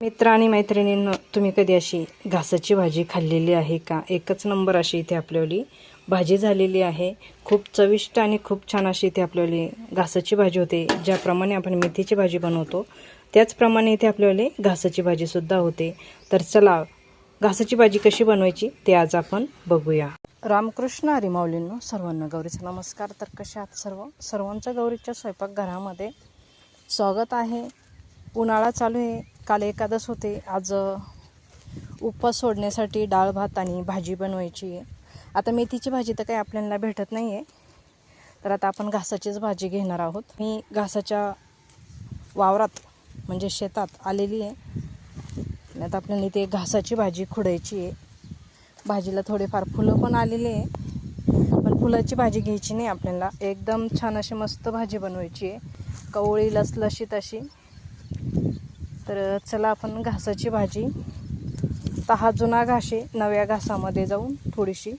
मित्र आणि मैत्रिणींनो, तुम्ही कधी अशी घासाची भाजी खाल्लेली आहे का? एकच नंबर अशी इथे आपल्याली भाजी झालेली आहे. खूप चविष्ट आणि खूप छान अशी इथे आपल्याली घासाची भाजी होते. ज्याप्रमाणे आपण मेथीची भाजी बनवतो त्याचप्रमाणे इथे आपल्याला घासाची भाजीसुद्धा होते. तर चला, घासाची भाजी कशी बनवायची ते आज आपण बघूया. रामकृष्ण हरी माऊलींनो, सर्वांना गौरीचा नमस्कार. तर कशा आहात सर्वांचं गौरीच्या स्वयंपाकघरामध्ये स्वागत आहे. उन्हाळा चालू आहे, काल एकादश होते. आज उपवास सोडण्यासाठी डाळ भात आणि भाजी बनवायची आहे. आता मेथीची भाजी तर काही आपल्याला भेटत नाही आहे, तर आता आपण घासाचीच भाजी घेणार आहोत. मी घासाच्या वावरात म्हणजे शेतात आलेली आहे. आता आपल्याला इथे घासाची भाजी खुडायची आहे. भाजीला थोडेफार फुलं पण आलेली आहे, पण फुलाची भाजी घ्यायची नाही आपल्याला. एकदम छान अशी मस्त भाजी बनवायची आहे, कवळी लसलशीत अशी. तर चला, आपण घासाची भाजी, हा जुना घास आहे, नव्या घासामध्ये जाऊन थोडीशी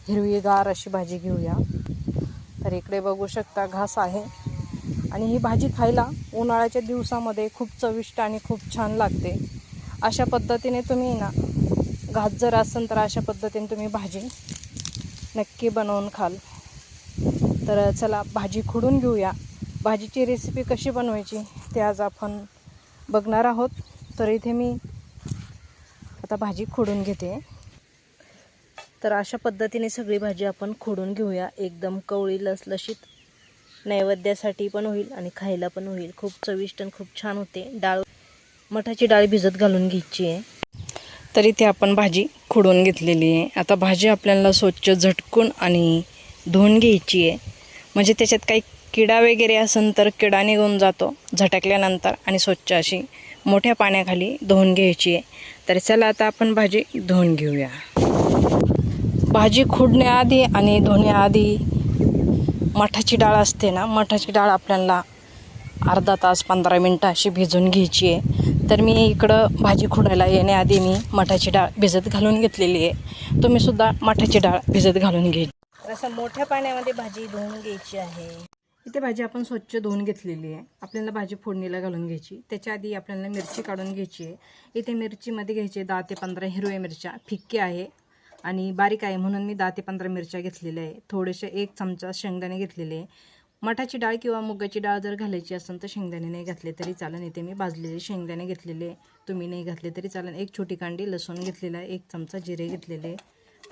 हिरवीगार अशी भाजी घेऊया. तर इकडे बघू शकता घास आहे, आणि ही भाजी खायला उन्हाळ्याच्या दिवसामध्ये खूप चविष्ट आणि खूप छान लागते. अशा पद्धतीने तुम्ही ना, घास जर असेल तर अशा पद्धतीने तुम्ही भाजी नक्की बनवून खाल. तर चला, भाजी खुडून घेऊया. भाजीची रेसिपी कशी बनवायची ते आज आपण बघणार आहोत. तर इथे मी आता भाजी खोडून घेते. तर अशा पद्धतीने सगळी भाजी आपण खोडून घेऊया. एकदम कवळी लसलशीत, नैवेद्यासाठी पण होईल आणि खायला पण होईल. खूप चविष्ट आणि खूप छान होते. मठाची डाळ भिजत घालून घ्यायची आहे. तर इथे आपण भाजी खोडून घेतलेली आहे. आता भाजी आपल्याला स्वच्छ झटकून आणि धुवून घ्यायची आहे, म्हणजे त्याच्यात काही किडा वगैरे असेल तर किडा निघून जातो झटकल्यानंतर. आणि स्वच्छ अशी मोठ्या पाण्याखाली धुवून घ्यायची आहे. तर चला, आता आपण भाजी धुवून घेऊया. भाजी खुडण्याआधी आणि धुण्याआधी मठाची डाळ असते ना, मठाची डाळ आपल्याला अर्धा तास 15 मिनटं अशी भिजून घ्यायची आहे. तर मी इकडं भाजी खुडायला येण्याआधी मी मठाची डाळ भिजत घालून घेतलेली आहे. तुम्हीसुद्धा मठाची डाळ भिजत घालून घ्यायची. तर असं मोठ्या पाण्यामध्ये भाजी धुवून घ्यायची आहे. इथे भाजी आपण स्वच्छ धुवून घेतलेली आहे. आपल्याला भाजी फोडणीला घालून घ्यायची. त्याच्या आधी आपल्याला मिरची काढून घ्यायची आहे. इथे मिरचीमध्ये घ्यायचे 10 ते 15 हिरव्या मिरच्या. फिक्की आहे आणि बारीक आहे म्हणून मी 10 ते 15 मिरच्या घेतलेल्या आहे. थोडेसे 1 चमचा शेंगदाणे घेतलेले आहे. मठाची डाळ किंवा मुगाची डाळ जर घालायची असेल तर शेंगदाणे नाही घातले तरी चालेल. इथे मी भाजलेले शेंगदाणे घेतलेले, तुम्ही नाही घातले तरी चालेल. 1 छोटी कांडी लसूण घेतलेला आहे. 1 चमचा जिरे घेतलेले.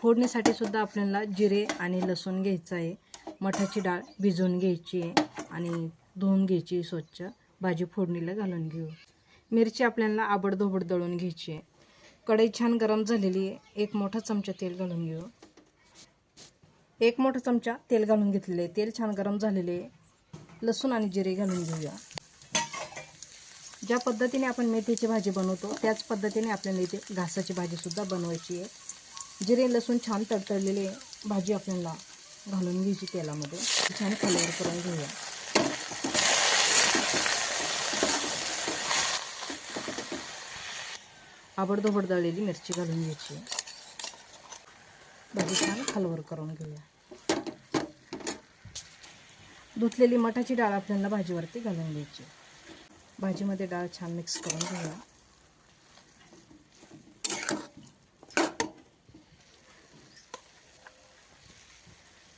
फोडणीसाठी सुद्धा आपल्याला जिरे आणि लसूण घ्यायचं आहे. मठाची डाळ भिजवून घ्यायची आहे आणि धुवून घ्यायची स्वच्छ. भाजी फोडणीला घालून घेऊ. मिरची आपल्याला आबडधोबड दळून घ्यायची आहे. कढई छान गरम झालेली आहे. 1 मोठा चमचा तेल घालून घेऊ. 1 मोठा चमचा तेल घालून घेतलेले. तेल छान गरम झालेले. लसूण आणि जिरे घालून घेऊया. ज्या पद्धतीने आपण मेथीची भाजी बनवतो त्याच पद्धतीने आपल्याला इथे घासाची भाजीसुद्धा बनवायची आहे. जिरे लसूण छान तडतडलेले भाजी आपल्याला घालून घ्यायची तेलामध्ये. छान कलर करून घेऊया. आबडधोबड दळलेली मिरची घालून घ्यायची. भाजी छान खालवर करून घेऊया. धुतलेली मठाची डाळ आपल्याला भाजीवरती घालून घ्यायची. भाजीमध्ये डाळ छान मिक्स करून घेऊया.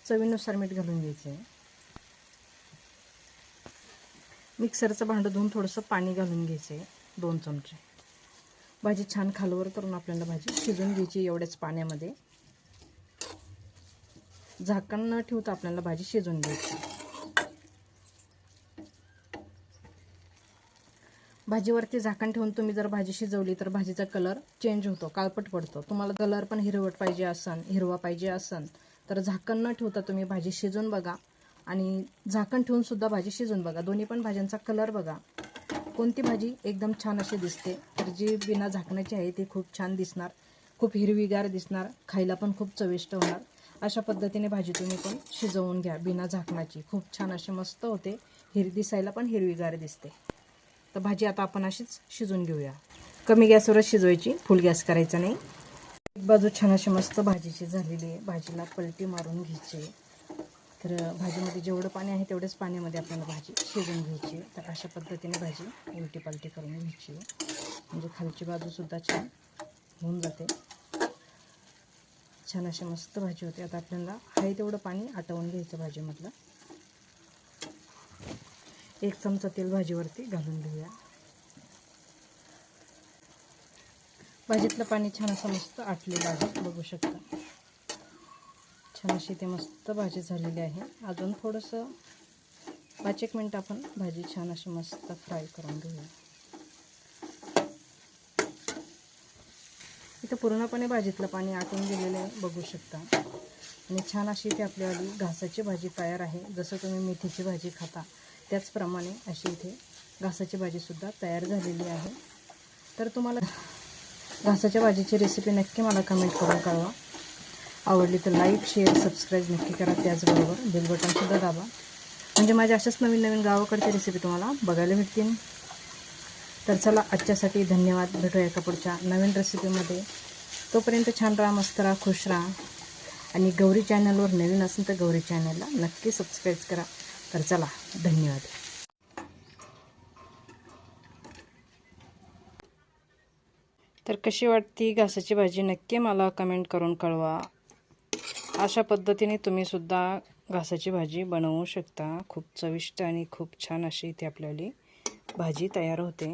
चवीनुसार मीठ घालून घ्यायचं आहे. मिक्सरचं भांडं धुवून थोडंसं पाणी घालून घ्यायचं आहे, 2 चमचे. भाजी छान खालवर करून आपल्याला भाजी शिजवून घ्यायची. एवढ्याच पाण्यामध्ये झाकण न ठेवता आपल्याला भाजी शिजवून घ्यायची. भाजीवरती झाकण ठेवून तुम्ही जर भाजी शिजवली तर भाजीचा कलर चेंज होतो, काळपट पडतो. तुम्हाला कलर पण हिरवट पाहिजे असन, हिरवा पाहिजे असन तर झाकण न ठेवता तुम्ही भाजी शिजवून बघा आणि झाकण ठेवून सुद्धा भाजी शिजवून बघा. दोन्ही पण भाज्यांचा कलर बघा. कोणती भाजी एकदम छान अशी दिसते तर जी बिना झाकणाची आहे ती खूप छान दिसणार, खूप हिरवीगार दिसणार, खायला पण खूप चविष्ट होणार. अशा पद्धतीने भाजी तुम्ही पण शिजवून घ्या बिना झाकणाची. खूप छान अशी मस्त होते, दिसायला पण हिरवीगार दिसते. तर भाजी आता आपण अशीच शिजवून घेऊया. कमी गॅसवरच शिजवायची, फुल गॅस करायचा नाही. एक बाजू छान अशी मस्त भाजीची झालेली आहे. भाजीला पलटी मारून घ्यायची. तर भाजीमध्ये जेवढं पाणी आहे तेवढंच पाण्यामध्ये आपल्याला भाजी शिजवून घ्यायची. तर अशा पद्धतीने भाजी उलटी पालटी करून घ्यायची, म्हणजे खालची बाजूसुद्धा छान होऊन जाते. छान अशी मस्त भाजी होते. आता आपल्याला आहे तेवढं पाणी आटवून घ्यायचं भाजीमधलं. 1 चमचा तेल भाजीवरती घालून घेऊया. भाजीतलं पाणी छान असं मस्त आटलेलं आहे, बघू शकता. छान अशी ते मस्त भाजी झालेली आहे. अजून थोडंसं 5-1 मिनटं आपण भाजी छान अशी मस्त फ्राय करून घेऊया. इथं पूर्णपणे भाजीतलं पाणी आटून गेलेलं आहे, बघू शकता. आणि छान अशी इथे आपल्यावाली घासाची भाजी तयार आहे. जसं तुम्ही मेथीची भाजी खाता त्याचप्रमाणे अशी इथे घासाची भाजीसुद्धा तयार झालेली आहे. तर तुम्हाला घासाच्या भाजीची रेसिपी नक्की मला कमेंट करून कळवा. आवडली तर लाईक, शेअर, सबस्क्राईब नक्की करा. त्याचबरोबर बेल बटनसुद्धा दाबा, म्हणजे माझ्या अशाच नवीन नवीन गावाकडच्या रेसिपी तुम्हाला बघायला भेटतील. तर चला, आजच्यासाठी धन्यवाद. भेटूया एका पुढच्या नवीन रेसिपीमध्ये. तोपर्यंत छान राहा, मस्त राहा, खुश राहा. आणि गौरी चॅनलवर नवीन असेल तर गौरी चॅनलला नक्की सबस्क्राईब करा. तर चला, धन्यवाद. तर कशी वाटती घासाची भाजी नक्की मला कमेंट करून कळवा. अशा पद्धतीने तुम्हीसुद्धा घासाची भाजी बनवू शकता. खूप चविष्ट आणि खूप छान अशी इथे आपल्याली भाजी तयार होते.